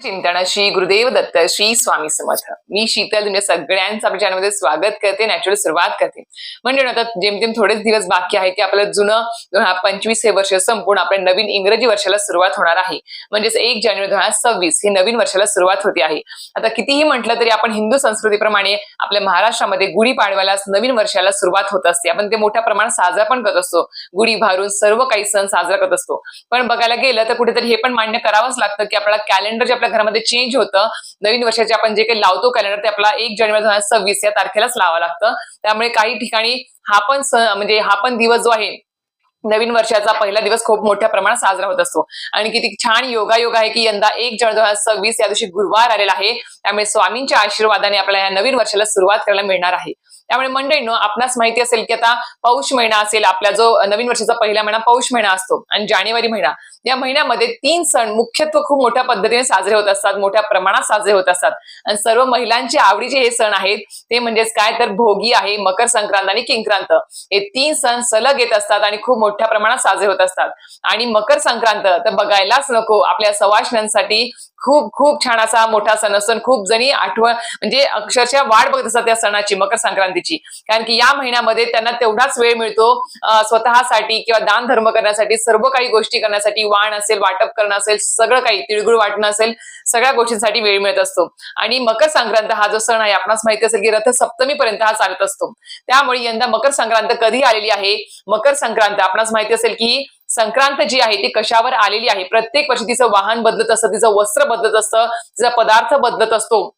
चिंतन श्री गुरुदेव दत्त श्री स्वामी समर्थ. मी शीतल तुमच्या सगळ्यांचं आपल्या चॅनलमध्ये स्वागत करते. नॅचरल सुरुवात करते. म्हणजे आता जेमतेम थोडेच दिवस बाकी आहे की आपलं जुनं 2025 हे वर्ष संपूर्ण आपल्या नवीन इंग्रजी वर्षाला सुरुवात होणार आहे. म्हणजेच 1 जानेवारी 2026 हे नवीन वर्षाला सुरुवात होते आहे. आता कितीही म्हटलं तरी आपण हिंदू संस्कृतीप्रमाणे आपल्या महाराष्ट्रामध्ये गुढीपाडव्याला नवीन वर्षाला सुरुवात होत असते. आपण ते मोठ्या प्रमाणात साजरा पण करत असतो. गुढी भारून सर्व काही सण साजरा करत असतो. पण बघायला गेलं तर कुठेतरी हे पण मान्य करावंच लागतं की आपला कॅलेंडर जे आपल्या घरामध्ये चेंज होतं. नवीन वर्षाचे आपण जे काही लावतो कॅलेंडर ते आपला 1 जानेवारी 2026 या तारखेलाच लावावं लागतं. त्यामुळे काही ठिकाणी हा पण दिवस जो आहे नवीन वर्षाचा पहिला दिवस खूप मोठ्या प्रमाणात साजरा होत असतो. आणि किती छान योगायोग आहे की यंदा 1 जानेवारी 2026 या दिवशी गुरुवार आलेला आहे. त्यामुळे स्वामींच्या आशीर्वादाने आपल्याला या नवीन वर्षाला सुरुवात करायला मिळणार आहे. त्यामुळे मंडळींनो, आपणास माहिती असेल की आता पौष महिना असेल, आपला जो नवीन वर्षाचा पहिला महिना पौष महिना असतो आणि जानेवारी महिना, या महिन्यामध्ये 3 सण मुख्यत्व खूप मोठ्या पद्धतीने साजरे होत असतात, मोठ्या प्रमाणात साजरे होत असतात. आणि सर्व महिलांचे आवडीचे हे सण आहेत. ते म्हणजेच काय तर भोगी आहे, मकर संक्रांत आणि किंक्रांत. हे 3 सण सलग येत असतात आणि खूप मोठ्या प्रमाणात साजरे होत असतात. आणि मकर संक्रांत तर बघायलाच नको, आपल्या सवाष्ण्यांसाठी खूप खूप छान असा मोठा सण असतो. खूप जणी आठवण म्हणजे अक्षरशः वाट बघत असतात त्या सणाची, मकर संक्रांतीची. कारण की या महिन्यामध्ये त्यांना तेवढाच वेळ मिळतो स्वतःसाठी किंवा दान धर्म करण्यासाठी, सर्व काही गोष्टी करण्यासाठी, वाण असेल, वाटप करणं असेल, सगळं काही तिळगुळ वाटणं असेल, सगळ्या गोष्टींसाठी वेळ मिळत असतो. आणि मकर संक्रांत हा जो सण आहे, आपणास माहिती असेल की रथ सप्तमी पर्यंत हा चालत असतो. त्यामुळे यंदा मकर संक्रांत कधी आलेली आहे? मकर संक्रांत आपणास माहिती असेल की संक्रांत जी आहे ती कशावर आलेली आहे? प्रत्येक वर्षी तिचं वाहन बदलत असतं, तिचं वस्त्र बदलत असतं, तिचा पदार्थ बदलत असतो,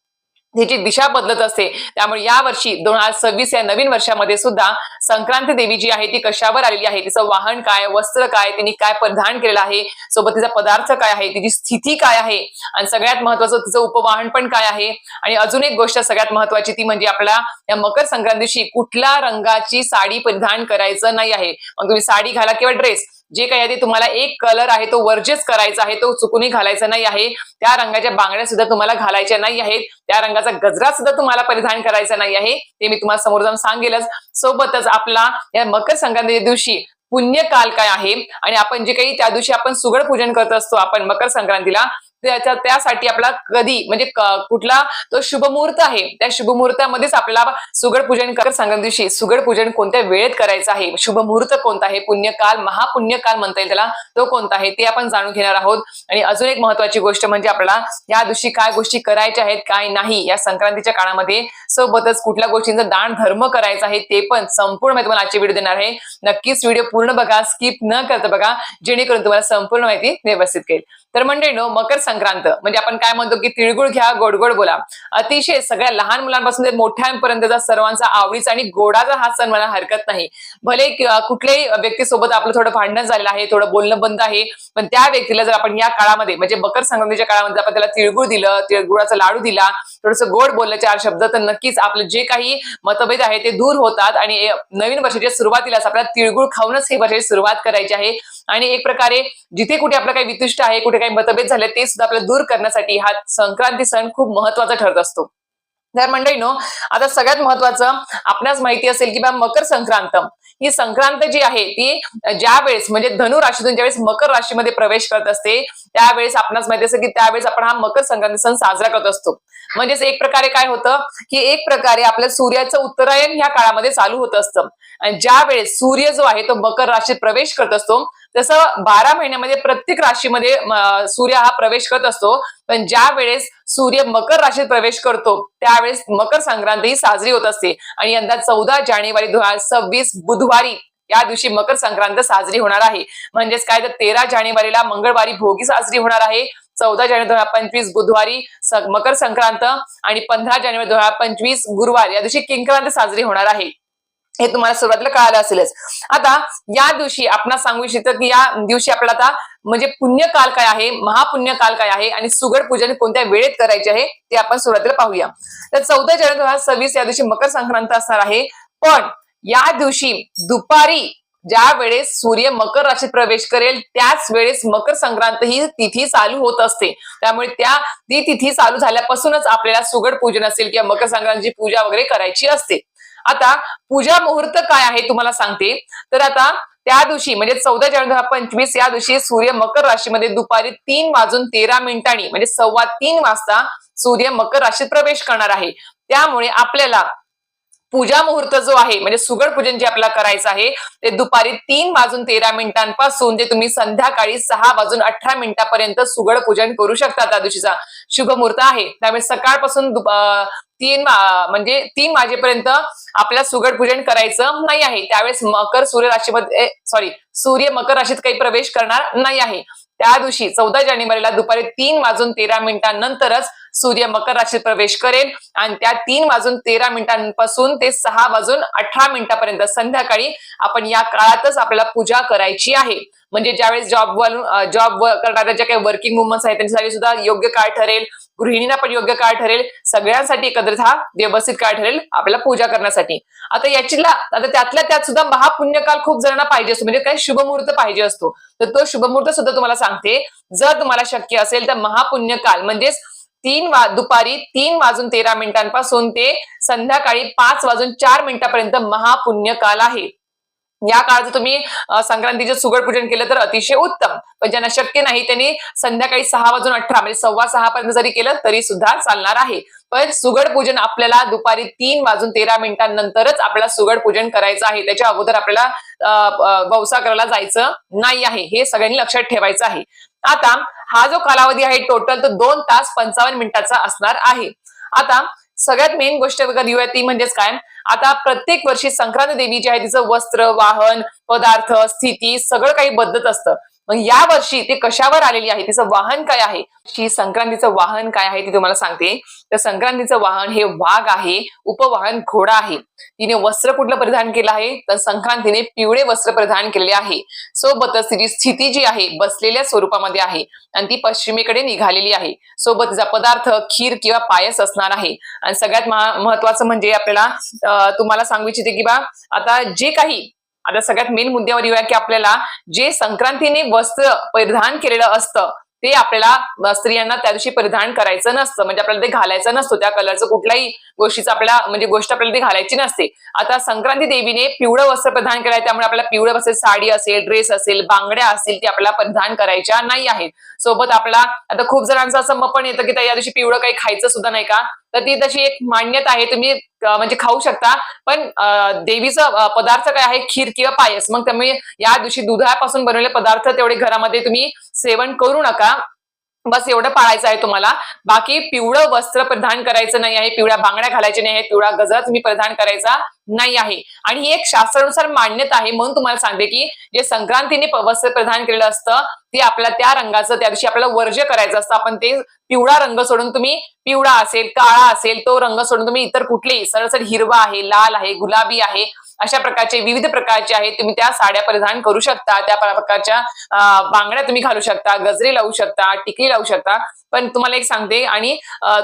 तिची दिशा बदलत असते. त्यामुळे या वर्षी 2026 या नवीन वर्षामध्ये सुद्धा संक्रांती देवी जी आहे ती कशावर आलेली आहे, तिचं वाहन काय, वस्त्र काय, तिने काय परिधान केलेलं आहे, सोबत तिचा पदार्थ काय आहे, तिची स्थिती काय आहे, आणि सगळ्यात महत्वाचं तिचं उपवाहन पण काय आहे. आणि अजून एक गोष्ट सगळ्यात महत्वाची ती म्हणजे आपल्याला या मकर संक्रांती दिवशी कुठल्या रंगाची साडी परिधान करायचं नाही आहे. मग तुम्ही साडी घाला किंवा ड्रेस, जे काही आहे ते तुम्हाला एक कलर आहे तो वर्जच करायचा आहे, तो चुकूनही घालायचा नाही आहे. त्या रंगाच्या बांगड्या सुद्धा तुम्हाला घालायच्या नाही आहेत. त्या रंगाचा गजरा सुद्धा तुम्हाला परिधान करायचा नाही आहे. ते मी तुम्हाला समोर जाऊन सांगेलच. सोबतच आपला या मकर संक्रांती दिवशी पुण्यकाल काय आहे, आणि आपण जे काही त्या दिवशी आपण सुगड पूजन करत असतो आपण मकर संक्रांतीला, त्यासाठी आपला कधी म्हणजे कुठला तो शुभ मुहूर्त आहे, त्या शुभ मुहूर्तामध्येच आपल्याला सुगड पूजन कर संक्रांती दिवशी सुगड पूजन कोणत्या वेळेत करायचं आहे, शुभ मुहूर्त कोणता आहे, पुण्यकाल, महापुण्यकाल म्हणता येईल त्याला, तो कोणता आहे ते आपण जाणून घेणार आहोत. आणि अजून एक महत्वाची गोष्ट म्हणजे आपल्याला या दिवशी काय गोष्टी करायच्या आहेत, काय नाही या संक्रांतीच्या काळामध्ये. सोबतच कुठल्या गोष्टींचा दान धर्म करायचा आहे ते पण संपूर्ण मी तुम्हाला आजची व्हिडिओ देणार आहे. नक्कीच व्हिडिओ पूर्ण बघा, स्किप न करता बघा, जेणेकरून तुम्हाला संपूर्ण माहिती व्यवस्थित कळेल. तर मंडळींनो, मकर संक्रांत म्हणजे आपण काय म्हणतो की तिळगुळ घ्या, गोड गोड बोला. अतिशय सगळ्या लहान मुलांपासून ते मोठ्यांपर्यंतचा सर्वांचा आवडीचा आणि गोडाचा हा सण मला हरकत नाही. भले कुठल्याही व्यक्तीसोबत आपलं थोडं भांडण झालेलं आहे, थोडं बोलणं बंद आहे, पण त्या व्यक्तीला जर आपण या काळामध्ये म्हणजे मकर संक्रांतीच्या काळामध्ये आपण त्याला तिळगुळ दिलं, तिळगुळाचा लाडू दिला, थोडस गोड बोललं 4 शब्द, तर नक्कीच आपलं जे काही मतभेद आहे ते दूर होतात. आणि नवीन वर्षाच्या सुरुवातीलाच आपल्याला तिळगुळ खाऊनच हे वर्षाची सुरुवात करायची आहे. आणि एक प्रकारे जिथे कुठे आपलं काही वितुष्ट आहे, कुठे काही मतभेद झाले, ते सुद्धा आपल्याला दूर करण्यासाठी हा संक्रांती सण खूप महत्वाचा ठरत असतो. तर मंडळींनो, आता सगळ्यात महत्वाचं आपल्यास माहिती असेल की मकर संक्रांत ही संक्रांत जी आहे ती ज्या वेळेस म्हणजे धनु राशीतून ज्यावेळेस मकर राशीमध्ये प्रवेश करत असते, त्यावेळेस आपणास माहिती असेल की त्यावेळेस आपण हा मकर संक्रांती सण साजरा करत असतो. म्हणजेच एक प्रकारे काय होतं की एक प्रकारे आपल्या सूर्याचं उत्तरायण ह्या काळामध्ये चालू होत असतं. आणि ज्या वेळेस सूर्य जो आहे तो मकर राशीत प्रवेश करत असतो, तसं 12 महिन्यामध्ये प्रत्येक राशीमध्ये सूर्य हा प्रवेश करत असतो. पण ज्या वेळेस सूर्य मकर राशीत प्रवेश करतो त्यावेळेस मकर संक्रांती साजरी होत असते. आणि यंदा 14 जानेवारी 2026 बुधवारी या दिवशी मकर संक्रांत साजरी होणार आहे. म्हणजेच काय तर 13 जानेवारीला मंगळवारी भोगी साजरी होणार आहे, 14 जानेवारी 2025 बुधवारी मकर संक्रांत, आणि 15 जानेवारी 2025 गुरुवार या दिवशी किंक्रांत साजरी होणार आहे. हे तुम्हाला सुरुवातीला कळालं असेलच. आता या दिवशी आपण सांगू इच्छितो की या दिवशी आपल्याला आता म्हणजे पुण्यकाल काय आहे, महापुण्यकाल काय आहे, आणि सुगड पूजन कोणत्या वेळेत करायचे आहे ते आपण सुरुवातीला पाहूया. तर 14 जानेवारी 2026 या दिवशी मकर संक्रांत असणार आहे. पण या दिवशी दुपारी ज्या वेळेस सूर्य मकर राशीत प्रवेश करेल त्याच वेळेस मकर संक्रांत ही तिथी चालू होत असते. त्यामुळे ती तिथी चालू झाल्यापासूनच आपल्याला सुगड पूजन असेल किंवा मकर संक्रांतीची पूजा वगैरे करायची असते. आता पूजा मुहूर्त काय आहे तुम्हाला सांगते. तर आता त्या दिवशी म्हणजे 14 जानेवारी 2025 या दिवशी सूर्य मकर राशीमध्ये दुपारी 3:13 म्हणजे 3:15 वाजता सूर्य मकर राशीत प्रवेश करणार आहे. त्यामुळे आपल्याला पूजा मुहूर्त जो आहे म्हणजे सुगड पूजन जे आपल्याला करायचं आहे ते दुपारी 3:13 ते तुम्ही संध्याकाळी 6:18 पर्यंत सुगड पूजन करू शकता. त्या दिवशीचा शुभ मुहूर्त आहे. त्यामुळे सकाळपासून 3 वाजेपर्यंत आपल्याला सुगड पूजन करायचं नाही आहे. त्यावेळेस सूर्य मकर राशीत काही प्रवेश करणार नाही आहे. त्या दिवशी 14 जानेवारीला दुपारी 3:13 नंतरच सूर्य मकर राशीत प्रवेश करेल आणि त्या 3:13 पासून ते 6:18 पर्यंत संध्याकाळी आपण या काळातच आपल्याला पूजा करायची आहे. म्हणजे ज्यावेळेस जॉब करणाऱ्या ज्या काही वर्किंग वुमन्स आहेत त्यांच्यासाठी सुद्धा योग्य काळ ठरेल, गृहिणींना पण योग्य काळ ठरेल, सगळ्यांसाठी एकत्रित हा व्यवस्थित काळ ठरेल आपल्याला पूजा करण्यासाठी. आता त्यातल्या त्यात सुद्धा महापुण्यकाल खूप जणांना पाहिजे असतो, म्हणजे काही शुभमुहूर्त पाहिजे असतो. तर तो शुभमुहूर्त सुद्धा तुम्हाला सांगते. जर तुम्हाला शक्य असेल तर महापुण्यकाल म्हणजेच दुपारी 3:13 पासून ते संध्याकाळी 5:04 पर्यंत महापुण्यकाल आहे. या काळात तुम्ही संक्रांतीचे सुगड पूजन केलं तर अतिशय उत्तम. पण ज्यांना शक्य नाही त्यांनी संध्याकाळी 6:18 म्हणजे 6:15 पर्यंत जरी केलं तरी सुद्धा चालणार आहे. पण सुगड पूजन आपल्याला दुपारी 3:13 नंतरच आपल्याला सुगड पूजन करायचं आहे. त्याच्या अगोदर आपल्याला वौसा करायला जायचं नाही आहे. हे सगळ्यांनी लक्षात ठेवायचं आहे. आता हा जो कालावधी आहे टोटल तो 2 तास 55 मिनिटाचा असणार आहे. आता सगळ्यात मेन गोष्ट बघा घेऊया ती म्हणजेच काय, आता प्रत्येक वर्षी संक्रांत देवी जी आहे तिचं वस्त्र, वाहन, पदार्थ, स्थिती सगळं काही बदलत असतं. मग या वर्षी ते कशावर आलेली आहे, तिचं वाहन काय आहे, संक्रांतीचं वाहन काय आहे ते तुम्हाला सांगते. तर संक्रांतीचं वाहन हे वाघ आहे, उपवाहन घोडा आहे. तिने वस्त्र कुठलं परिधान केलं आहे तर संक्रांतीने पिवळे वस्त्र परिधान केलेले आहे. सोबतच तिची स्थिती जी आहे बसलेल्या स्वरूपामध्ये आहे आणि ती पश्चिमेकडे निघालेली आहे. सोबत तिचा पदार्थ खीर किंवा पायस असणार आहे. आणि सगळ्यात महत्वाचं म्हणजे आपल्याला तुम्हाला सांगू इच्छिते की बा आता जे काही आता सगळ्यात मेन मुद्द्यावर येऊया की आपल्याला जे संक्रांतीने वस्त्र परिधान केलेलं असतं ते आपल्याला स्त्रियांना त्या दिवशी परिधान करायचं नसतं, म्हणजे आपल्याला ते घालायचं नसतं. त्या कलरचं कुठल्याही गोष्टीचं गोष्ट आपल्याला ती घालायची नसते. आता संक्रांती देवीने पिवळं वस्त्र परिधान केलंय त्यामुळे आपल्याला पिवळं वस्त्र साडी असेल, ड्रेस असेल, बांगड्या असतील ते आपल्याला परिधान करायच्या नाही आहेत. सोबत आपला आता खूप जणांचं असं मत पण येतं की त्या दिवशी पिवळं काही खायचं सुद्धा नाही का, तर ती तशी एक मान्यता आहे. तुम्ही म्हणजे खाऊ शकता, पण देवीचा पदार्थ काय आहे खीर किंवा पायस. मग त्यामुळे या दिवशी दुधापासून बनवलेले पदार्थ तेवढे घरामध्ये तुम्ही सेवन करू नका. बस एवढं पाळायचं आहे तुम्हाला. बाकी पिवळं वस्त्र परिधान करायचं नाही आहे, पिवळ्या बांगड्या घालायच्या नाही आहे, पिवळा गजरा तुम्ही परिधान करायचा नाही आहे. आणि ही एक शास्त्रानुसार मान्यता आहे. म्हणून तुम्हाला सांगते की जे संक्रांतीने वस्त्र परिधान केलेलं असतं ते आपल्या त्या रंगाचं त्या दिवशी आपल्याला वर्ज्य करायचं असतं. आपण ते पिवळा रंग सोडून तुम्ही पिवळा असेल, काळा असेल तो रंग सोडून तुम्ही इतर कुठलेही सरळ हिरवा आहे, लाल आहे, गुलाबी आहे, अशा प्रकारचे विविध प्रकारचे आहेत तुम्ही त्या साड्या परिधान करू शकता. त्या प्रकारच्या बांगड्या तुम्ही घालू शकता, गजरे लावू शकता, टिकली लावू शकता. पण तुम्हाला एक सांगते आणि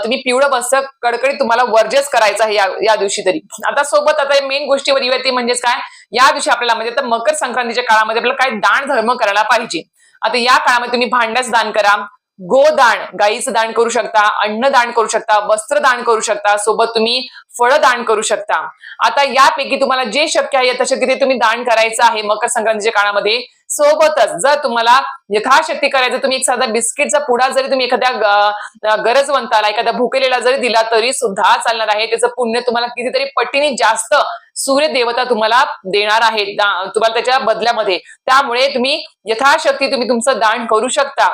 तुम्ही पिवळं वस्त्र कडकडीत तुम्हाला वर्जच करायचं आहे या दिवशी तरी. आता सोबत आता मेन गोष्टीवर येऊया ती म्हणजेच काय, या दिवशी आपल्याला म्हणजे आता मकर संक्रांतीच्या काळामध्ये आपल्याला काय दान धर्म करायला पाहिजे. आता या काळामध्ये तुम्ही भांड्याचं दान करा, गोदान गाईचं दान करू शकता, अन्न दान करू शकता, वस्त्र दान करू शकता, सोबत तुम्ही फळं दान करू शकता. आता यापैकी तुम्हाला जे शक्य आहे तशा ते तुम्ही दान करायचं आहे मकर संक्रांतीच्या काळामध्ये. सोबतच जर तुम्हाला यथाशक्ती करायचं तुम्ही एक साधा बिस्किटचा पुडा जरी तुम्ही एखाद्या गरजवंताला, एखाद्या भुकेलेला जरी दिला तरी सुद्धा चालणार आहे. त्याचं पुण्य तुम्हाला कितीतरी पटीने जास्त सूर्य देवता तुम्हाला देणार आहे तुम्हाला त्याच्या बदल्यामध्ये. त्यामुळे तुम्ही यथाशक्ती तुम्ही तुमचं दान करू शकता.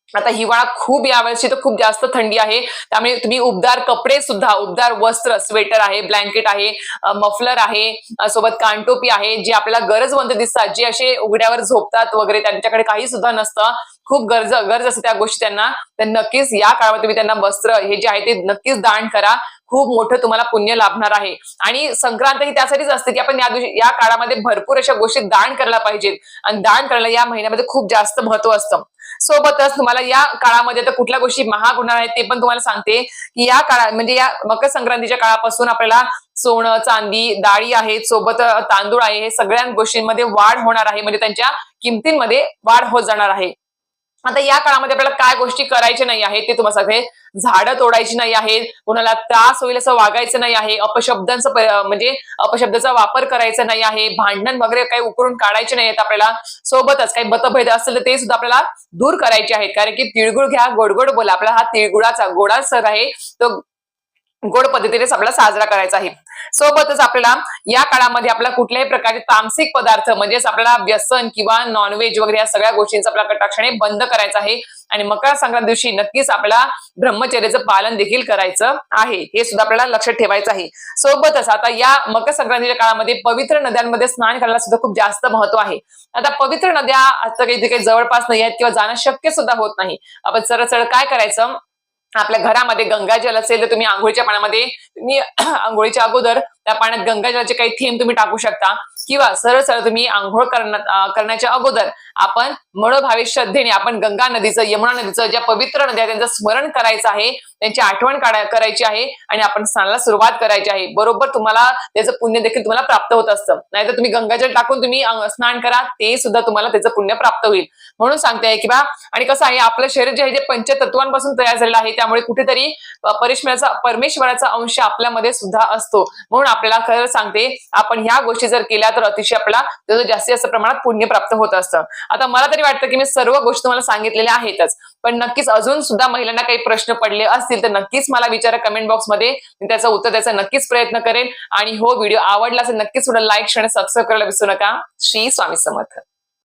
आता हिवाळा खूप यावर्षी तर खूप जास्त थंडी आहे, त्यामुळे तुम्ही उबदार कपडे सुद्धा, उबदार वस्त्र, स्वेटर आहे, ब्लँकेट आहे, मफलर आहे, सोबत कानटोपी आहे, जे आपल्याला गरजवंत दिसतात, जे असे उघड्यावर झोपतात वगैरे त्यांच्याकडे काही सुद्धा नसतं, खूप गरज असते त्या गोष्टी त्यांना, तर नक्कीच या काळामध्ये तुम्ही त्यांना वस्त्र हे जे आहे ते नक्कीच दान करा. खूप मोठं तुम्हाला पुण्य लाभणार आहे. आणि संक्रांत ही त्यासाठीच असते की आपण या काळामध्ये भरपूर अशा गोष्टी दान करायला पाहिजेत आणि दान करायला या महिन्यामध्ये खूप जास्त महत्व असतं. सोबतच तुम्हाला या काळामध्ये तर कुठल्या गोष्टी महाग होणार आहेत ते पण तुम्हाला सांगते की या काळात म्हणजे या मकर संक्रांतीच्या काळापासून आपल्याला सोनं, चांदी, डाळी आहेत, सोबत तांदूळ आहे, हे सगळ्या गोष्टींमध्ये वाढ होणार आहे. म्हणजे त्यांच्या किमतींमध्ये वाढ होत जाणार आहे. आता या काळामध्ये आपल्याला काय गोष्टी करायच्या नाही आहेत ते तुम्हाला सगळे. झाडं तोडायची नाही आहेत, कोणाला त्रास होईल असं वागायचं नाही आहे, म्हणजे अपशब्दाचा वापर करायचा नाही आहे, भांडण वगैरे काही उकरून काढायचे नाही आहेत आपल्याला. सोबतच काही मतभेद असतील तर ते सुद्धा आपल्याला दूर करायचे आहेत, कारण की तिळगुळ घ्या गोड गोड बोला. आपला हा तिळगुळाचा गोडा सण आहे तो गोड पद्धतीने आपल्याला साजरा करायचा आहे. सोबतच आपल्याला या काळामध्ये आपल्याला कुठल्याही प्रकारचे तामसिक पदार्थ म्हणजेच आपल्याला व्यसन किंवा नॉनव्हेज वगैरे या सगळ्या गोष्टींचा आपल्याला कटाक्षाने बंद करायचा आहे. आणि मकर संक्रांत दिवशी नक्कीच आपल्याला ब्रह्मचर्याचं पालन देखील करायचं आहे, हे सुद्धा आपल्याला लक्षात ठेवायचं आहे. सोबतच आता या मकर संक्रांतीच्या काळामध्ये पवित्र नद्यांमध्ये स्नान करायला सुद्धा खूप जास्त महत्व आहे. आता पवित्र नद्या आता काही जवळपास नाही आहेत किंवा जाणं शक्य सुद्धा होत नाही. आपण सरळ सरळ काय करायचं, आपल्या घरामध्ये गंगाजल असेल तर तुम्ही आंघोळीच्या पाण्यामध्ये तुम्ही आंघोळीच्या अगोदर त्या पाण्यात गंगाजलाचे काही थेंब तुम्ही टाकू शकता, किंवा सरळ सरळ तुम्ही आंघोळ करण्याच्या अगोदर आपण मनोभावे श्रद्धेने आपण गंगा नदीचं, यमुना नदीचं, ज्या पवित्र नद्या त्यांचं स्मरण करायचं आहे, त्यांची आठवण करायची आहे आणि आपण स्नानाला सुरुवात करायची आहे. बरोबर तुम्हाला त्याचं पुण्य देखील तुम्हाला प्राप्त होत असतं. नाहीतर तुम्ही गंगाजल टाकून तुम्ही स्नान करा, ते सुद्धा तुम्हाला त्याचं पुण्य प्राप्त होईल. म्हणून सांगते की बा, आणि कसं आहे आपलं शरीर जे आहे ते पंचतत्वांपासून तयार झालेलं आहे, त्यामुळे कुठेतरी परमेश्वराचा अंश आपल्यामध्ये सुद्धा असतो. म्हणून आपल्याला खरं सांगते, आपण ह्या गोष्टी जर केल्या तर अतिशय आपल्याला त्याचं जास्तीत जास्त प्रमाणात पुण्य प्राप्त होत असतं. आता मला तरी वाटतं की मी सर्व गोष्टी तुम्हाला सांगितलेल्या आहेतच, पण नक्कीच अजून सुद्धा महिलांना काही प्रश्न पडले असतील तर नक्कीच मला विचारा कमेंट बॉक्समध्ये, मी त्याचं उत्तर द्यायचा नक्कीच प्रयत्न करेन. आणि हो, व्हिडिओ आवडला असेल नक्कीच थोडं लाईक, शेअर आणि सबस्क्राईब करायला विसरू नका. श्री स्वामी समर्थ.